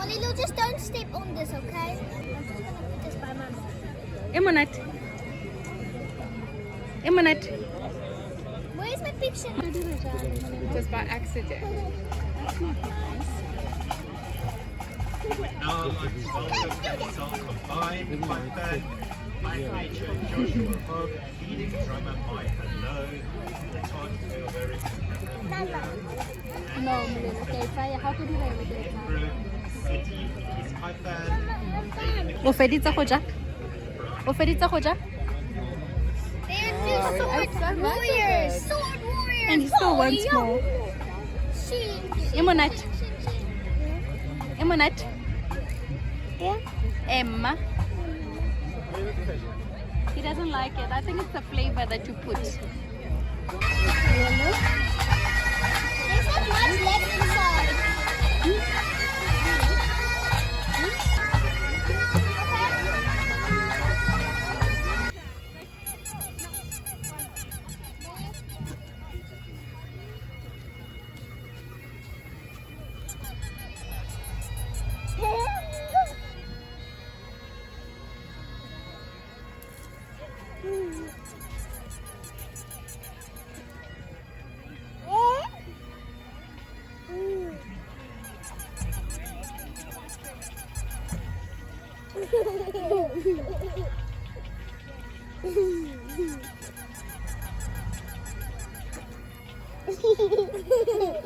Lilo, just don't step on this, okay? I'm just gonna put this by Mama. Emonat. Emonat. Where's my picture? It was by accident. That's not nice. Now I'd like to welcome Song Combined, Pipe Band, Mike Nature, Joshua Hogg, leading drummer Mike Hello, the Todd Tilbury, No, okay, try how to do that with it. City, his Pipe Band, O feditse go ja? O feditse go ja? They're sword warriors! Sword warriors! And he still wants more. Emonat. Emonat. Yeah. Emma. He doesn't like it. I think it's the flavor that you put. There's not much left inside. Okay.